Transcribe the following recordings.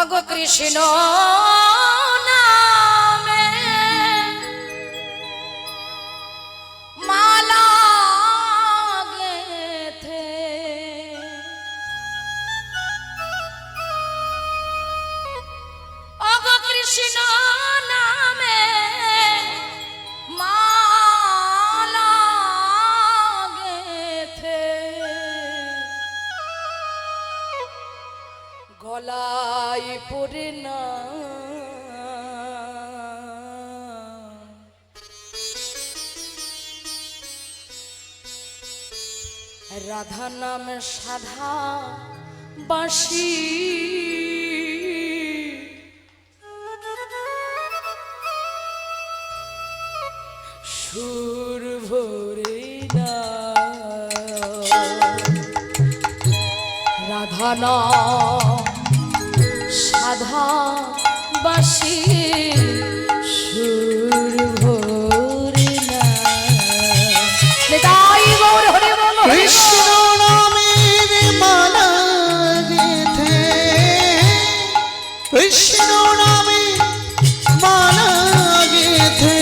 অগো কৃষ্ণ নামে মালা গেথে অগো কৃষ্ণ নামে মালা গেথে গলায় পড়ে না রাধা নাম সাধা বাঁশি সুর ভরে না রাধা নাম সাধা বাঁশি সুর ভরে না নিতাই গৌর হরি বল কৃষ্ণ নামের মালা গেথে কৃষ্ণ নামে মালা গেথে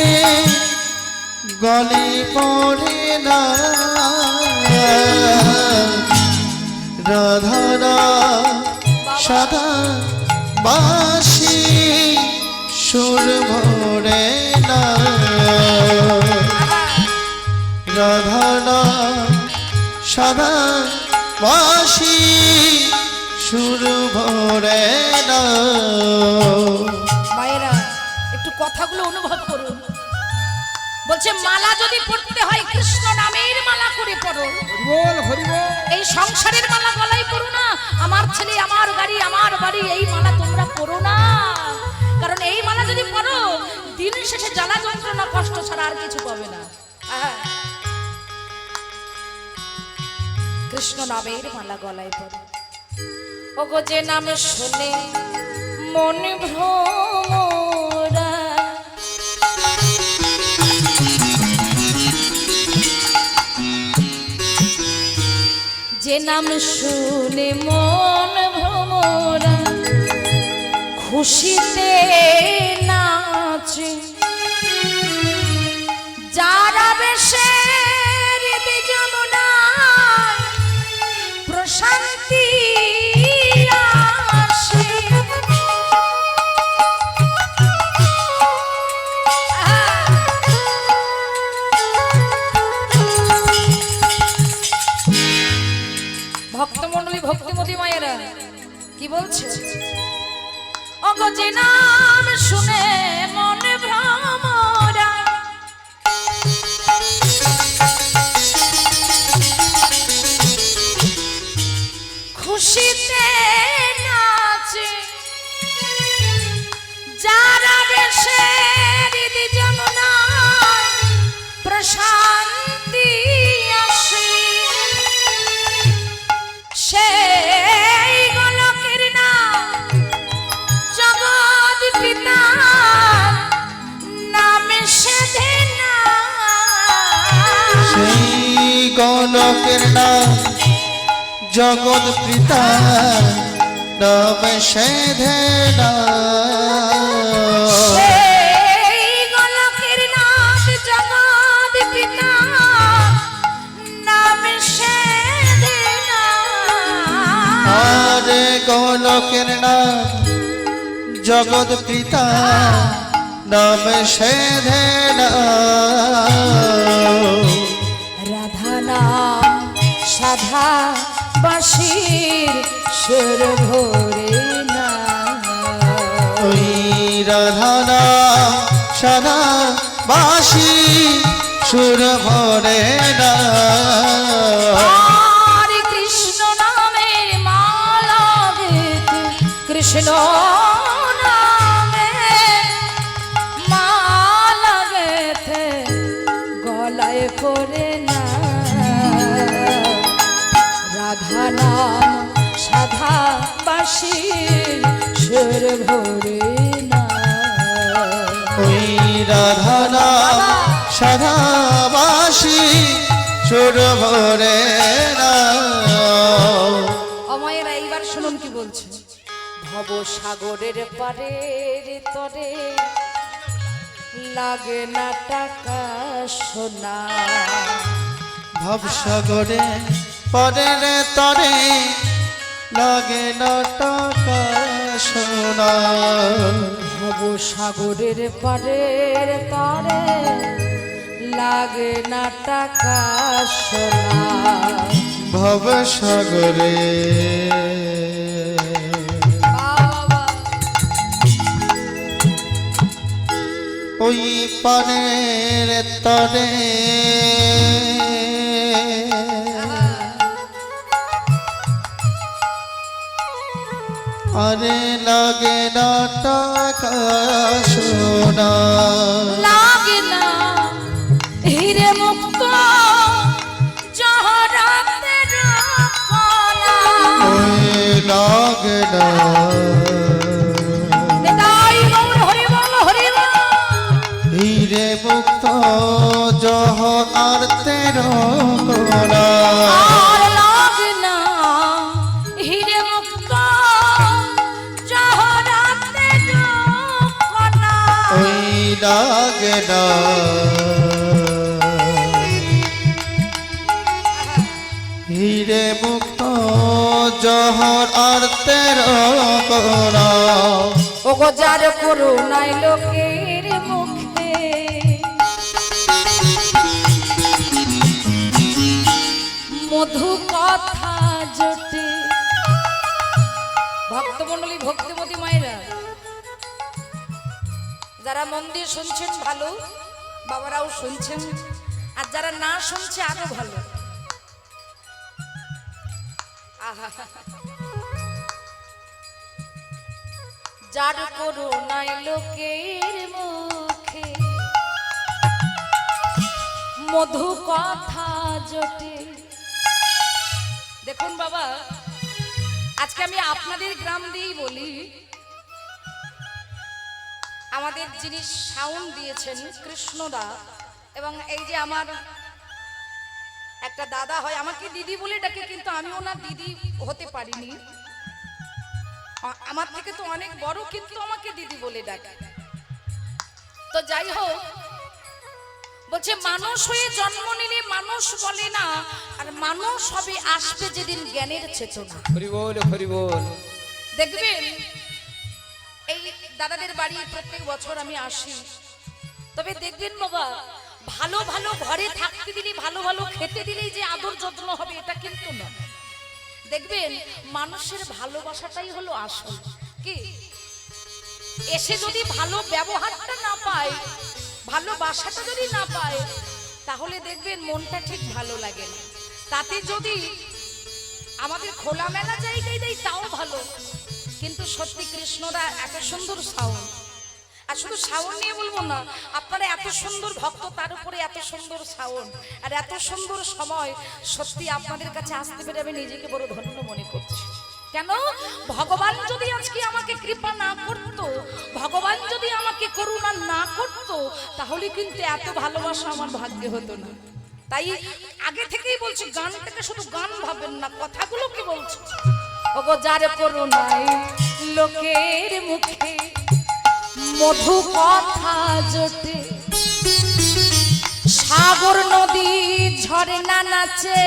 গলে পড়ে না রাধা নাম সাধা বাঁশি সুর ভরে না রাধা নাম সাধা বাঁশি সুর ভরে না। মায়েরা একটু কথাগুলো অনুভব করুন। বলছে মালা যদি পড়তে হয় কৃষ্ণ নামের মালা করে পড়ো। এই সংসারের মালা গলায় পড়ো না, আমার ছেলে আমার গাড়ি আমার বাড়ি এই মালা তোমরা পড়ো না। কারণ এই মালা যদি পড়ো দিন শেষে জ্বালা যন্ত্রণা কষ্ট ছাড়া আর কিছু পাবে না। কৃষ্ণ নামের মালা গলায় পড়ো। ওগো যে নাম শুনে মন ভ্রমরা যে নাম শুনে মন ভ্রমরা খুশিতে নাচে যারা বেশে যমুনায় প্রশান্তি আসে ভক্তমণ্ডলী ভক্তিমতী মায়েরা কি বলছে অগো যে নাম শুনে মনে ভ্রমরা খুশিতে নাচে যারা বেশে হৃদি যমুনায় প্রশান্তি আসে সেই গোলকের নাম জগৎ পিতা নামে সেধে না সেই গোলকের নাম জগৎ পিতা নামে সেধে না সেই গোলকের নাম জগৎ পিতা নামে সেধে না আরে গোলকের নাম জগৎ পিতা নামে সেধে না রাধা নাম সাধা বাঁশির সুর ভরে না ওই রাধা নাম সাধা বাঁশি সুর ভরে না আর কৃষ্ণ নামের মালা গেথে কৃষ্ণ নামে মালা গেথে গলায় পড়ে না রাধা নাম সাধা বাঁশির সুর ভরে না ওই রাধা নাম সাধা বাঁশি সুর ভরে না। অময়েরা এইবার শুনুন কি বলছে ভব সাগরের পারের তরে লাগে না টাকা সোনা। ভবসাগরে পরের তরে লাগে না টাকা সোনা। ভব সাগরের পারের তরে লাগে না টাকা সোনা। ভবসাগরে ওই পানের তরে আরে লাগে না টাকা সোনা। লাগে না হিরে মুক্ত জহরাতের কণা। ওই লাগে না নিতাই গৌর হরি বল হরি বল। হিরে মুক্ত জহর তেরো কোনা। আর লাগে না হিরে মুক্ত জহরাতের কণা। ওই লাগে না হিরে মুক্ত জহর আর তেরো কোনা। ও গো যার করুণায় লোকের মুখে মধু কথা জোটে। ভক্তমণ্ডলী ভক্তিমতী মায়েরা যারা মন দিয়ে শুনছেন ভালো, বাবারাও শুনছেন, আর যারা না শুনছে আরো ভালো। আহা, যার করুণায় লোকের মুখে মধু কথা জোটে। দেখুন বাবা, আজকে আমি আপনাদের গ্রাম দিয়েই বলি, আমাদের যিনি সাউন্ড দিয়েছেন কৃষ্ণদা, এবং এই যে আমার একটা দাদা হয়, আমাকে দিদি বলে ডাকে, কিন্তু আমি ওনার দিদি হতে পারিনি, আমার থেকে তো অনেক বড়, কিন্তু আমাকে দিদি বলে ডাকে। তো যাই হোক, বলছে মানুষ হয়ে জন্ম নিলে মানুষ বলে না, আর মানুষ হবে আসবে যেদিন জ্ঞানের চেতনা। হরি বল হরি বল। দেখবেন এই দাদাদের বাড়ি প্রত্যেক বছর আমি আসি, তবে দেখবেন বাবা, ভালো ভালো ঘরে থাকতে দিলে, ভালো ভালো খেতে দিলেই যে আদর যত্ন হবে এটা কিন্তু না। দেখবেন মানুষের ভালোবাসাটাই হলো আসল। কি এসে যদি ভালো ব্যবহারটা না পায়, ভালোবাসাটা যদি না পায়, তাহলে দেখবেন মনটা ঠিক ভালো লাগে না। তাতে যদি আমাদের খোলামেলা জায়গায় দেয় তাও ভালো, কিন্তু সত্যি কৃষ্ণরা এত সুন্দর সাউন্ড, আর শুধু সাউন্ড নিয়ে বলবো না, আপনারা এত সুন্দর ভক্ত, তার উপরে এত সুন্দর সাউন্ড আর এত সুন্দর সময়, সত্যি আপনাদের কাছে আসতে পেরে আমি নিজেকে বড় ধন্য মনে করছি। কেন? ভগবান যদি আজকে আমাকে কৃপা না করতো, ভগবান যদি আমাকে করুণা না করতো, তাহলে কিন্তু এত ভালোবাসা আমার ভাগ্যে হতো না। তাই আগে থেকেই বলছি, গানটাকে শুধু গান ভাবেন না, কথাগুলো কি বলছে। ওগো যার করুণায় লোকের মুখে মধু কথা জোটে, সাগর নদী ঝর্ণা নাচে,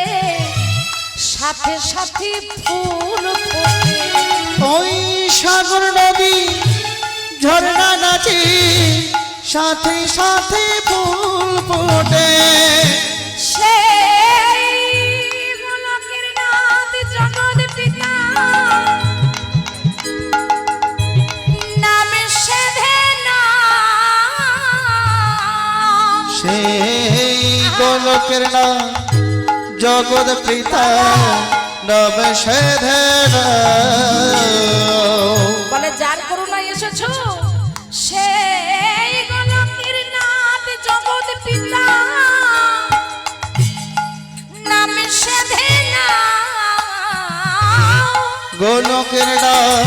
সাথে সাথে ফুল ফোটে। ওই সাগর নদী ঝর্ণা নাচে, সাথে সাথে ফুল ফোটে। সেই গোলকের নাথ জগৎ পিতা নামে সেধে না, সেই গোলকের নাম জগৎ পিতা নব সেধের। বলে যার করুণায় এসেছো, সেই গোলকের নাথ জগৎ পিতা নামে সেধে না। গোলকের নাম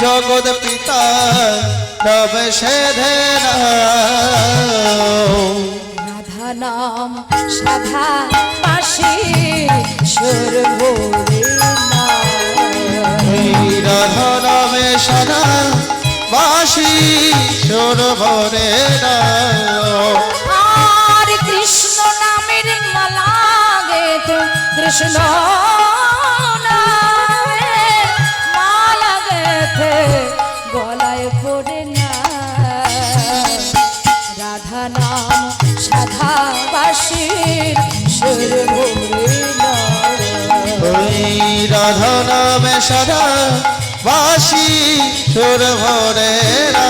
জগৎ পিতা নব সেধের। রাধা নাম সাধা পাশে সুর ভোরে না। ওই রাধা নামে সদা বাসি সুর ভরে না আর কৃষ্ণ নামের মালা গেতে কৃষ্ণ নামের মালা গেতে গলায় পড়ে না রাধা নাম সাধা বাসির সুর ভরে না ওই রাধা নামে সদা বাসি সুর ভরে না